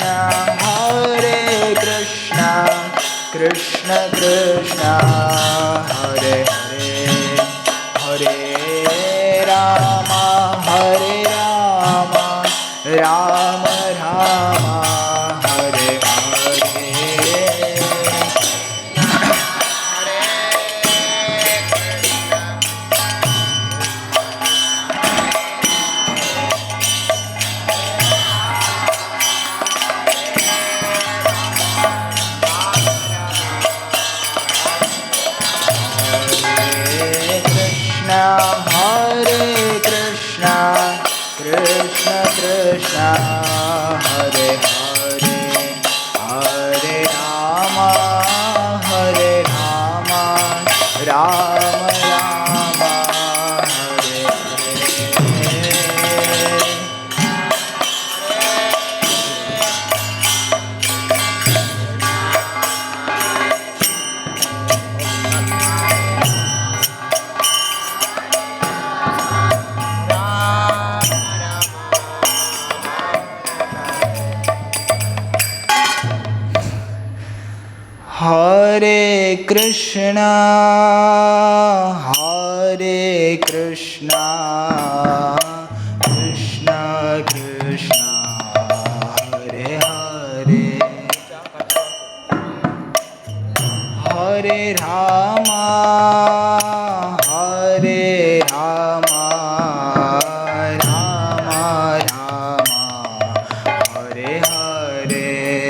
Hare Krishna, Krishna Krishna, Hare Hare, Hare Rama, Hare Rama, Rama Rama, Hare Hare. Hare Krishna, Krishna Krishna, Hare Hare, Hare Rama, Hare Rama, Rama Rama, Hare Hare. Hare Krishna, Hare Krishna, Krishna Krishna, Hare Hare, Hare Rama, Hare Rama, Rama Rama, Hare Hare.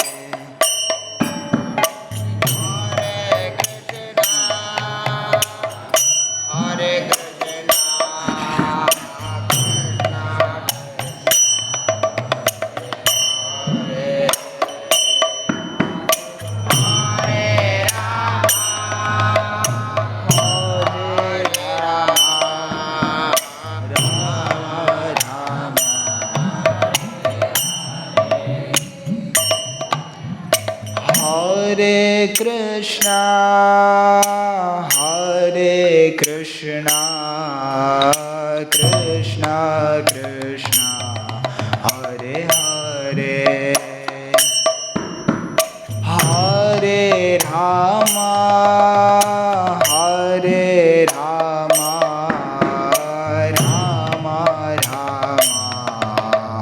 Hare Krishna, Hare Krishna, Krishna Krishna, Hare Hare, Hare Rama, Hare Rama, Rama Rama,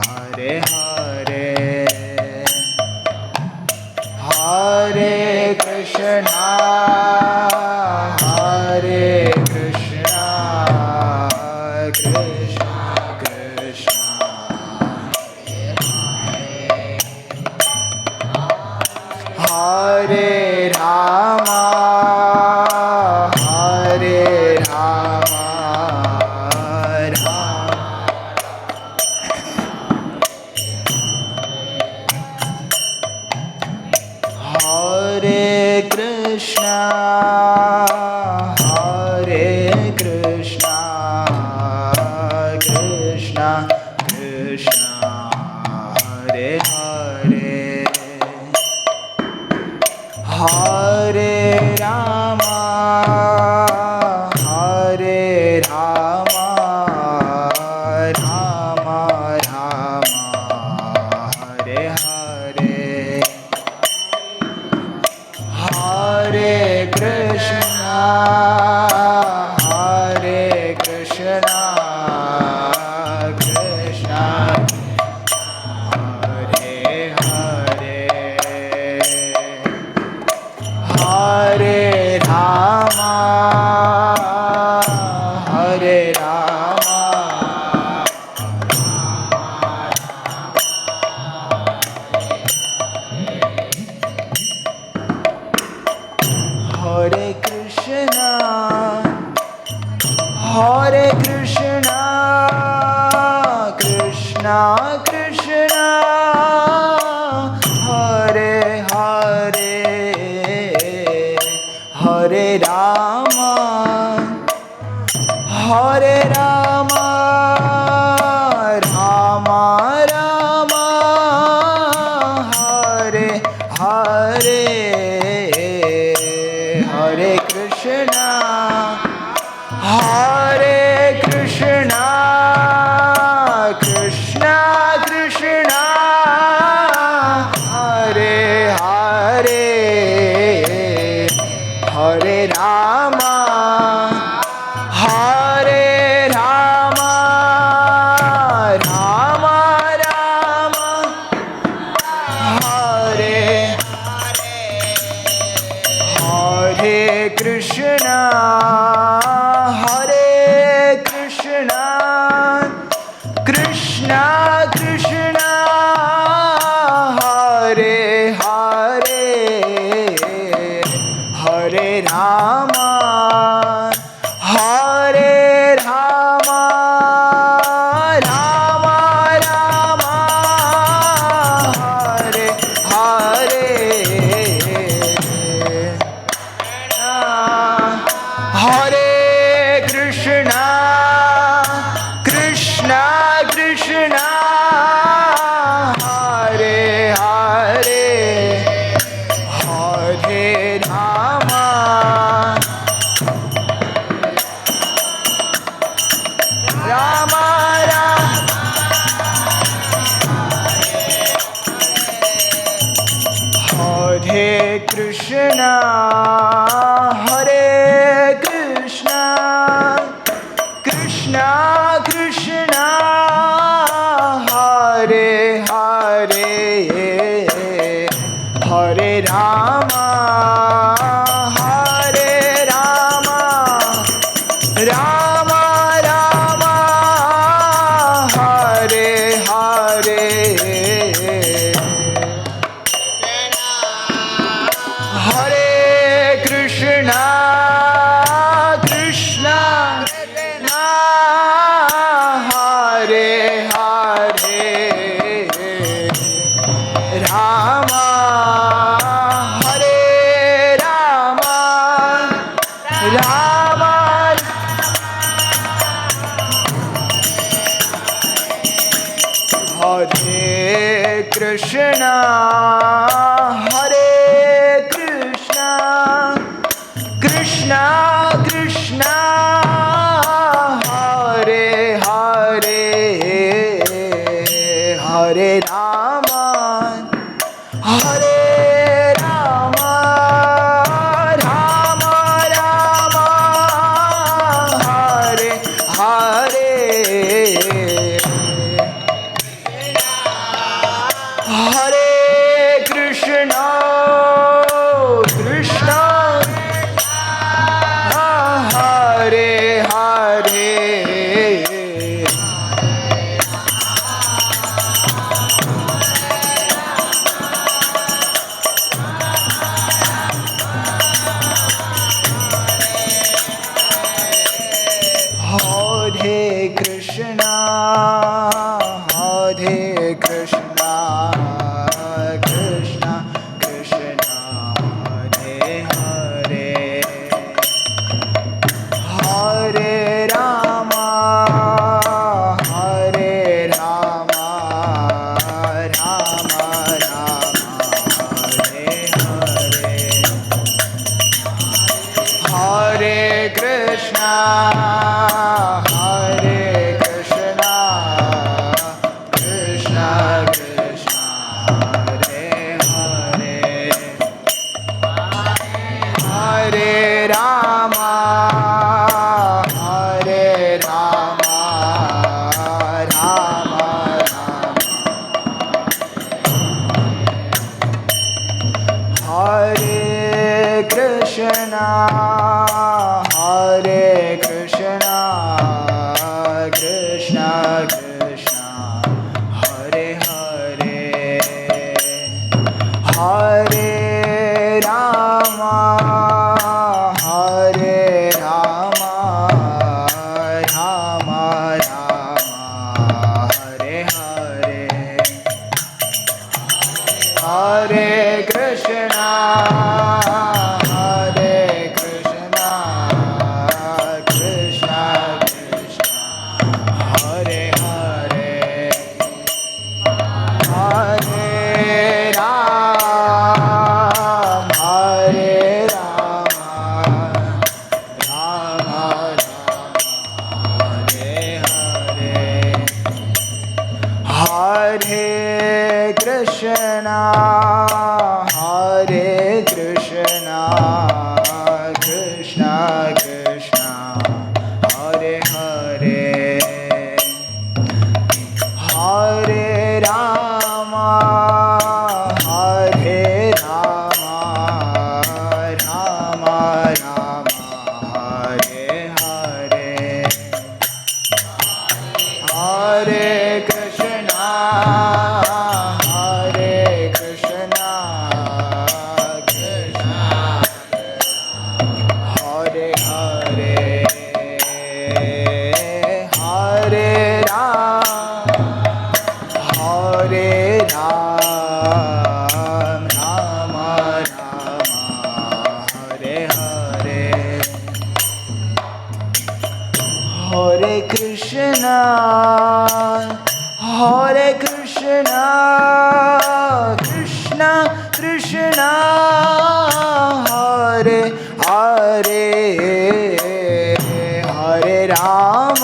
Hare Hare. Hare Krishna, Hare Krishna, Krishna Krishna, Hare Rama, Hare Rama, Rama. Hare Krishna, Hare Krishna, Krishna Krishna, Hare Hare, Hare Rama, Hare Rama, Rama Rama, Hare Hare. Hare Krishna, Hare Krishna, Krishna Hare Hare, Hare Rama, Hare Rama, Krishna, Hare Krishna, Krishna Krishna, Hare Hare, Hare Rama, Hare Rama, Rama Rama, Hare Hare, Hare Krishna, Krishna Krishna, Hare Hare, Hare Rama, Rama Rama, Hare Krishna, Hare Krishna, Krishna Krishna, Hare Hare, Hare Rama, Hare Rama, Rama Rama, Hare Hare, Hare Krishna, Krishna Krishna, Hare Hare, Rama, Hare Rama, Rama, Hare Krishna, Hare Krishna, Krishna Krishna, Hare Hare, Hare Rama, Hare Rama, Rama Rama, Hare Hare, Hare Krishna, Krishna, Hare Hare, Hare Krishna, Hare Krishna, Krishna Krishna, Hare Hare, Hare Rama, Hare Rama, Rama Rama, Hare Hare, Hare Krishna, Hare Krishna, Krishna Krishna, Hare Hare, Hare Rama, Hare Rama, Rama Rama, Hare Krishna, Hare Krishna, Krishna Krishna, Hare Hare, Hare Rama, Hare Rama, Rama Rama, Hare Hare, Hare Krishna, Hare Krishna, Krishna Krishna, Hare Hare, Hare Ram, Hare Rama, Rama Rama, Hare Hare, Hare Krishna, Hare Krishna, Krishna Krishna, Hare Hare, Hare Rama, Hare Rama, Rama Rama, Ram Ram Hare Hare Hare Krishna Krishna Krishna Hare Hare Hare Ram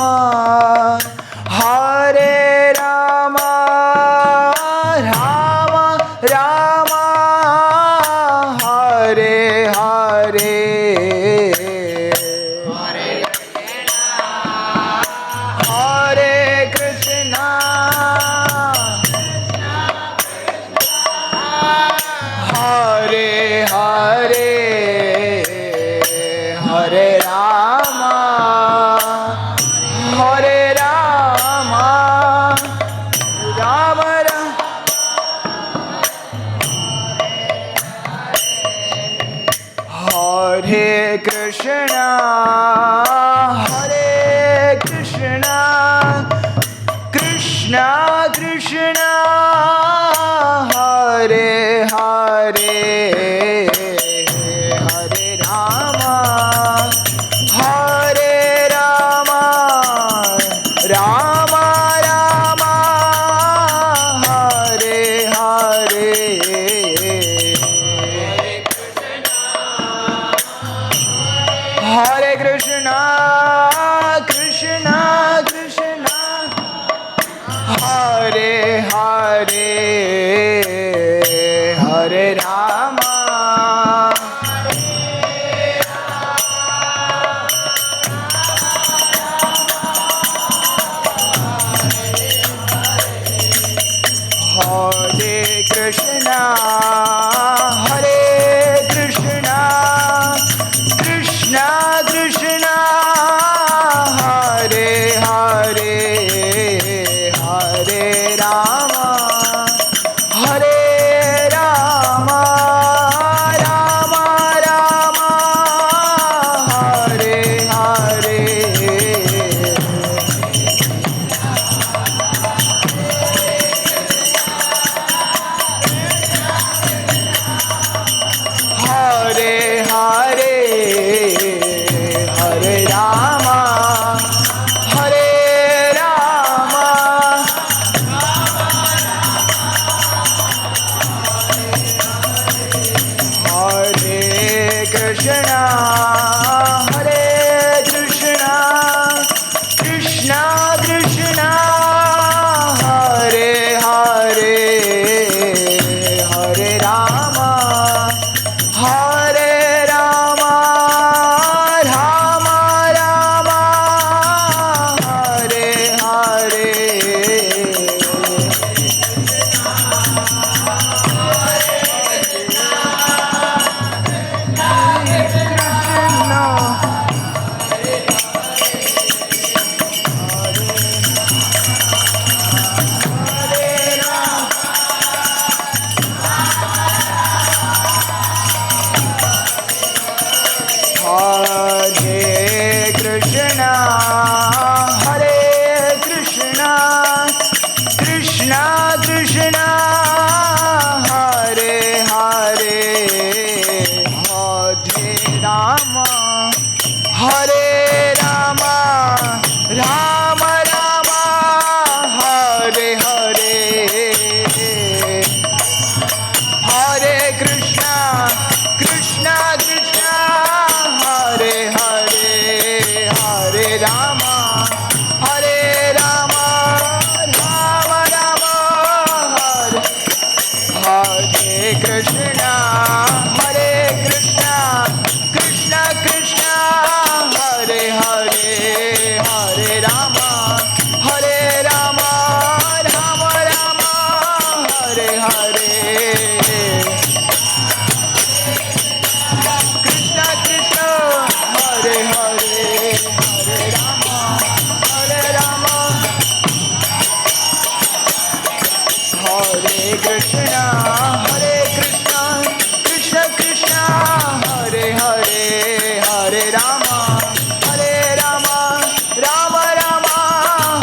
Ram Ram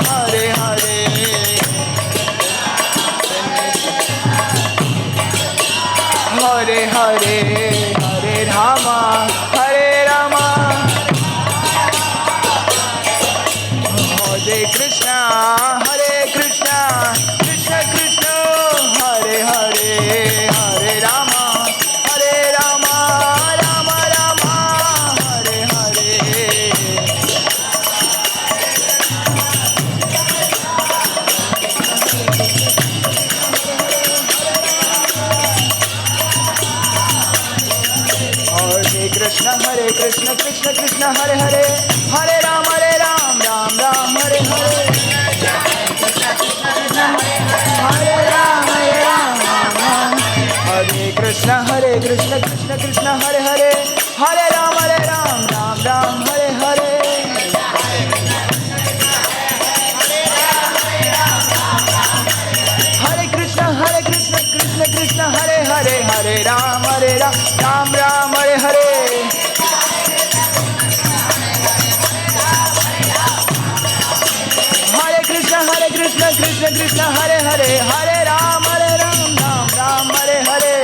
Hare Hare Hare Hare, Hare Rama, Hare Rama, Hare Krishna, Hare Krishna, Krishna Krishna, Hare Hare, Hare Rama, Hare Rama, Rama Rama, Hare Hare. Hare Krishna, Krishna Krishna, Hare Hare, Hare Ram, Ram Ram, Hare Hare. Hare Ram, Ram. Hare Krishna, Krishna Krishna, Hare Hare, Hare Ram, Ram Ram, Hare Hare. Hare Krishna, Krishna Krishna, Hare Hare, Hare Ram, Ram Ram, Hare Hare. Hare Krishna, Krishna Krishna, Hare Hare, Hare Ram, Ram Ram, Hare Hare.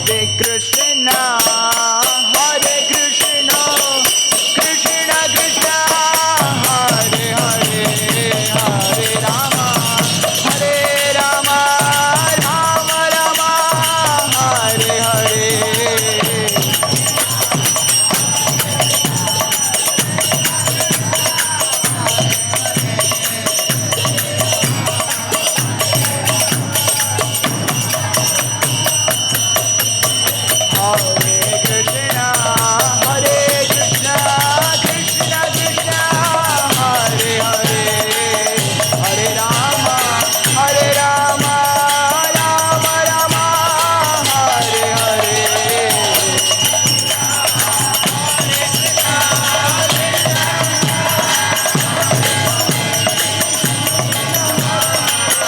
Hare Krishna, Krishna Krishna, Hare Hare, Hare Rama, Rama Rama, Hare Hare.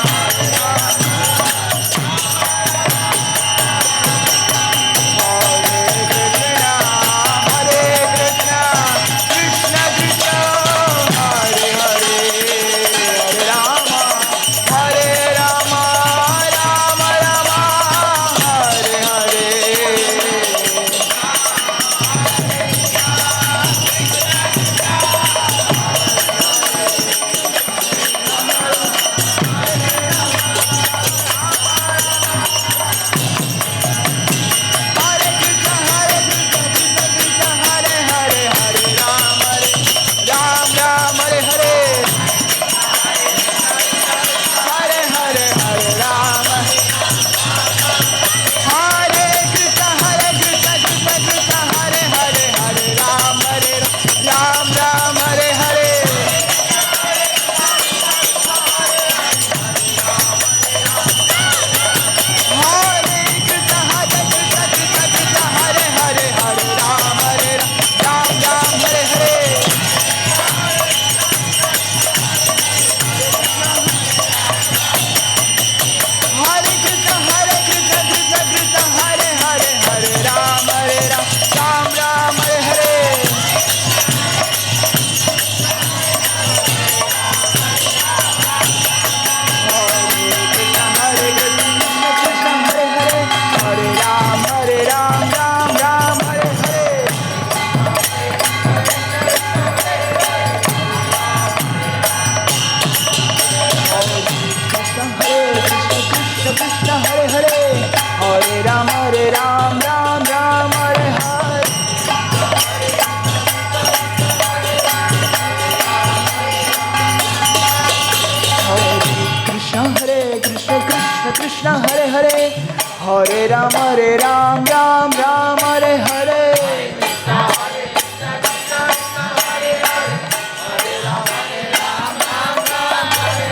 Krishna Hare Hare, Hare Ram, Ram Ram, Hare Hare.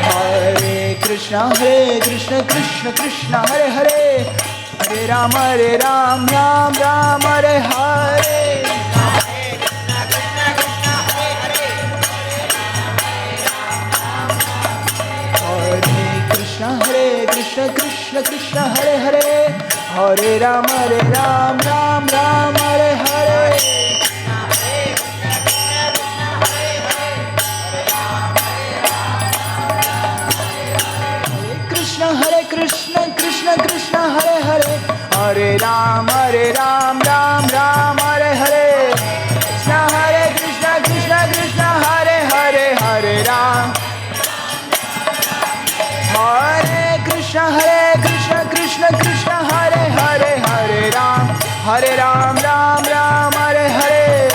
Hare Krishna, Krishna Krishna, Hare Hare, Hare Ram, Ram Ram, Hare Hare. Krishna Krishna, Hare Hare, Hare Ram, Ram Ram, Hare Hare. Krishna Krishna Krishna Hare Hare Hare Ram Ram Ram Hare Hare Krishna Hare Krishna Krishna Krishna Hare Hare Hare Ram Hare Krishna Krishna Krishna Hare Hare Hare Ram Ram Ram Hare Hare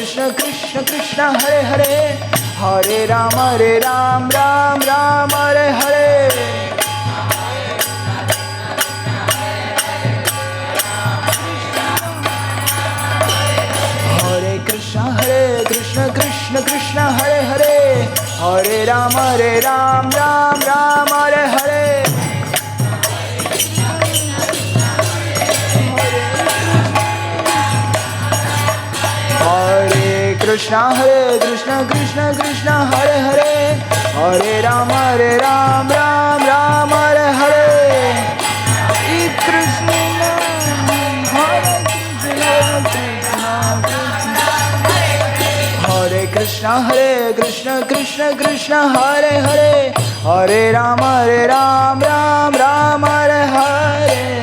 Krishna Krishna Krishna Hare Hare Hare Ram Ram Ram Hare Hare Hare Krishna Krishna Krishna Hare Hare Hare Ram Ram Ram Hare Hare Krishna Krishna Krishna Hare Hare Hare Ram Ram Ram Hare Hare Krishna Hare Krishna Krishna Krishna Hare Hare Hare Ram Ram Ram Hare Hare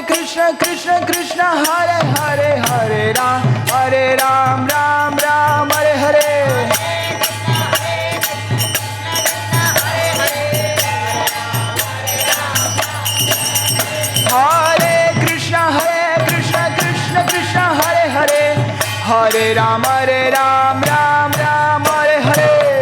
Krishna Krishna Krishna Hare Hare Hare Ram Ram Hare Hare Hare Krishna Krishna Krishna Hare Hare Hare Ram Ram Hare Hare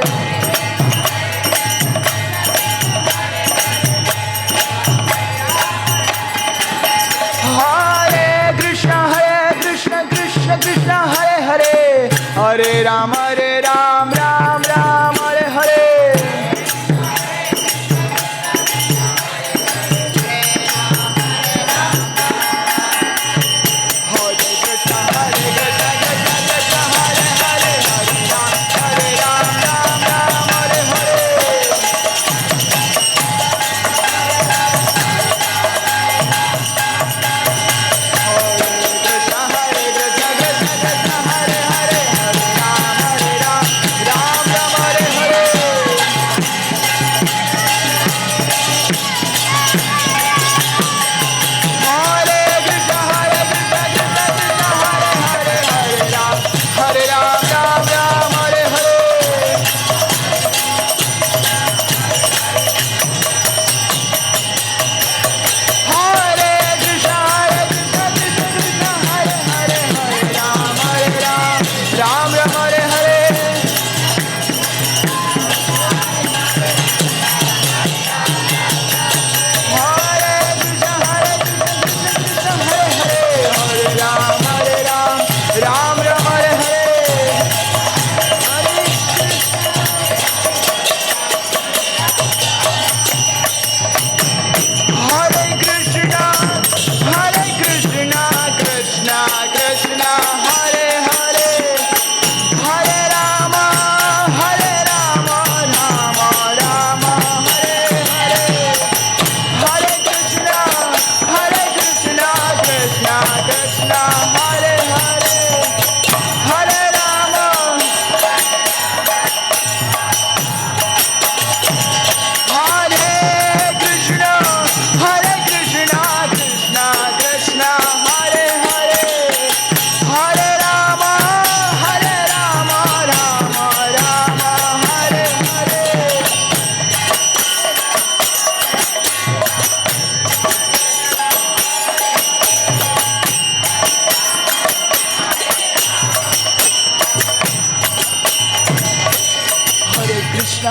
Krishna Hare Hare Hare Ram Ram Hare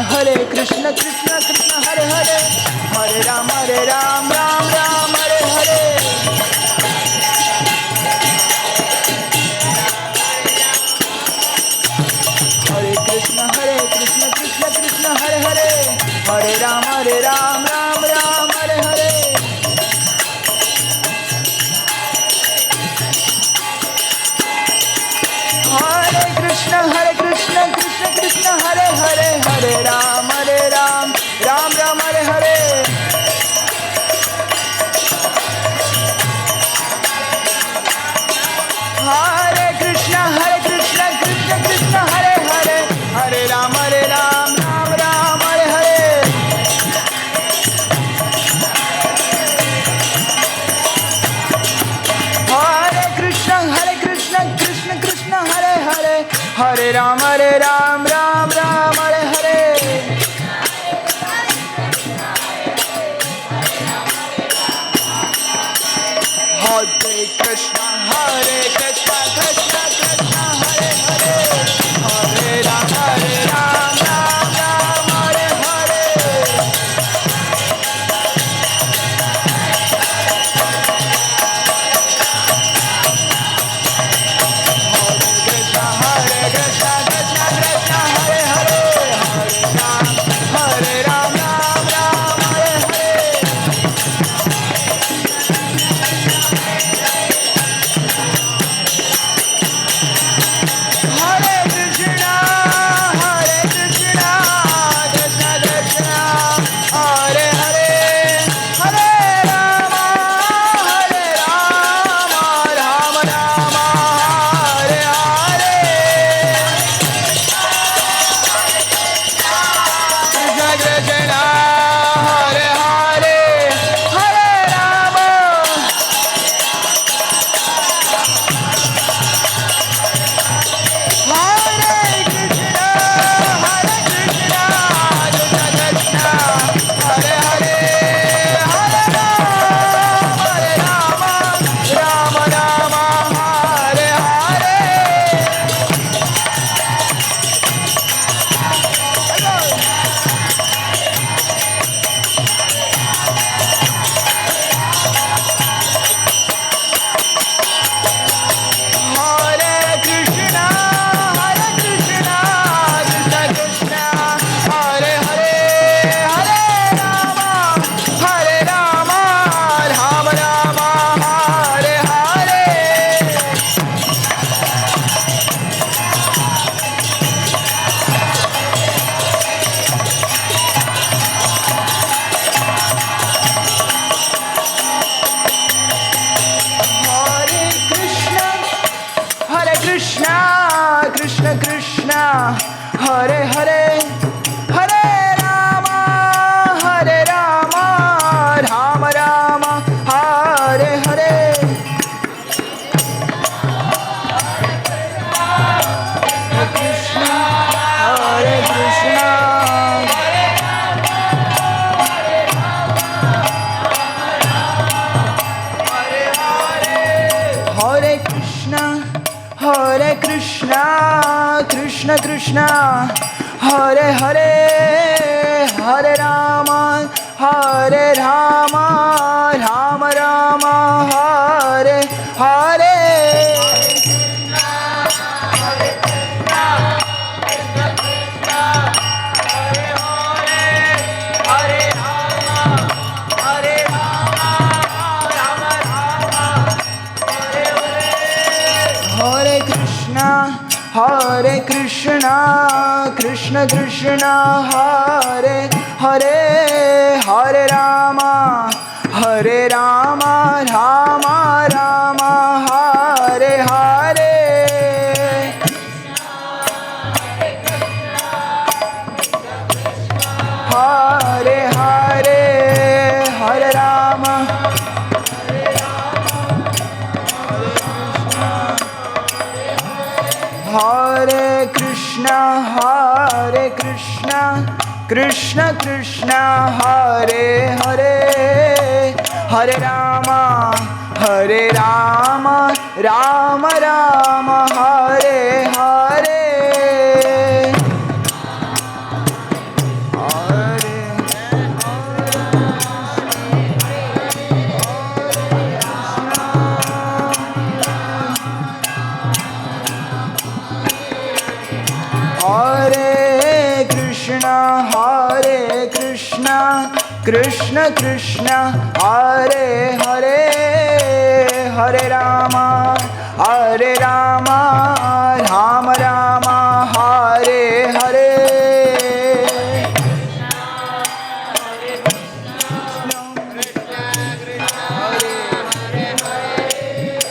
Hare Krishna Krishna Krishna Hare Hare Hare Ram Ram Ram Hare Hare Hare Krishna Krishna Krishna Hare Hare Hare Ram Ram Ram Hare Hare Hare Krishna Krishna Krishna Hare Hare Hare Ram Ram Krishna Krishna Hare Hare Hare Rama Hare Rama Rama Rama Hare Hare Hare Krishna Krishna Krishna Hare Hare Hare Rama Hare Rama Rama Rama Hare Hare Hare Hare Hare Rama Hare Krishna Krishna Krishna Hare Hare Hare Rama Rama Rama Hare Hare Krishna Krishna Hare Hare Hare Rama Rama Rama Hare Hare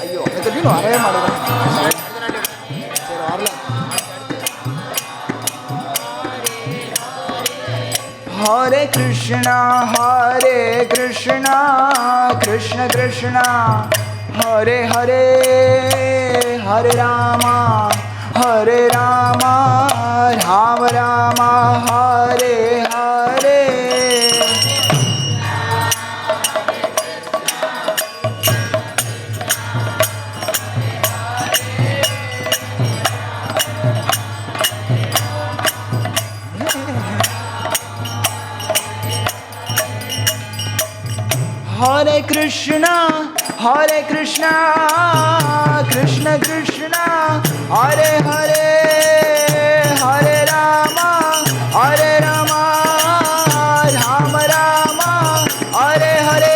ಅಯ್ಯೋ ನೀನು ಆರೇ ಮಾಡೋದು Hare Krishna Krishna Krishna Hare Hare Hare Rama Rama Rama Hare Hare Hare Krishna Krishna Krishna Hare Hare Hare Rama Rama Rama Hare Hare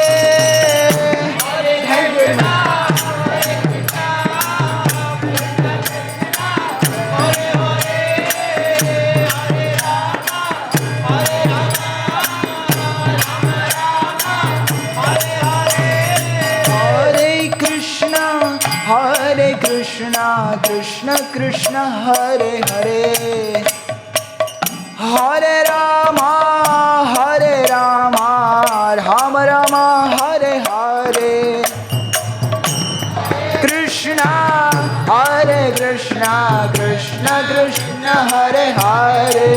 Krishna Krishna Hare Hare Hare Rama Rama Rama Hare Hare Krishna Krishna Krishna Hare Hare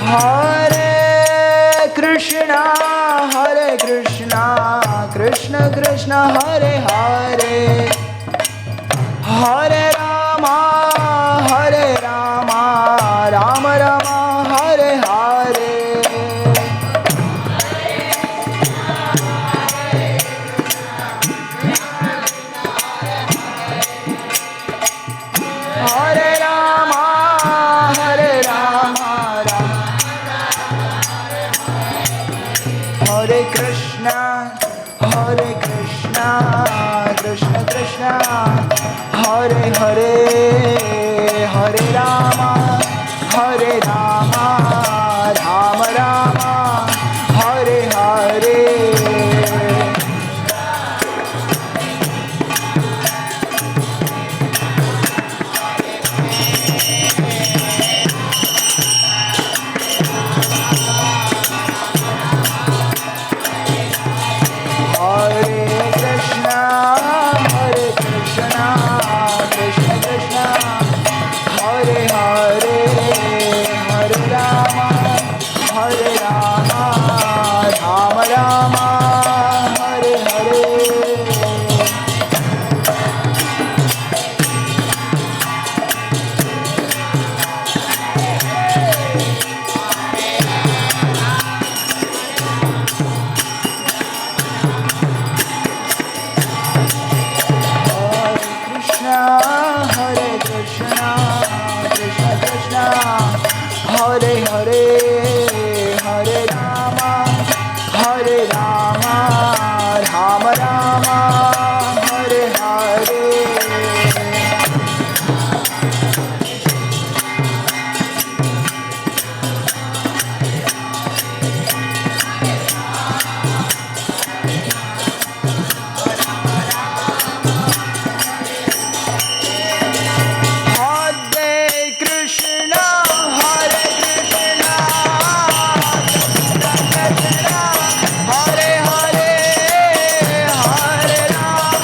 Hare Krishna Krishna Krishna Hare Hare Hare Rama Rama Rama Hare Hare Hare Rama Hare Krishna Krishna Krishna Hare Hare Hare Rama Rama Rama Hare Hare Krishna Krishna Hare Hare. Hare Krishna, Hare Krishna, Krishna Krishna, Hare Hare, Hare Rama,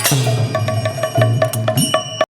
Hare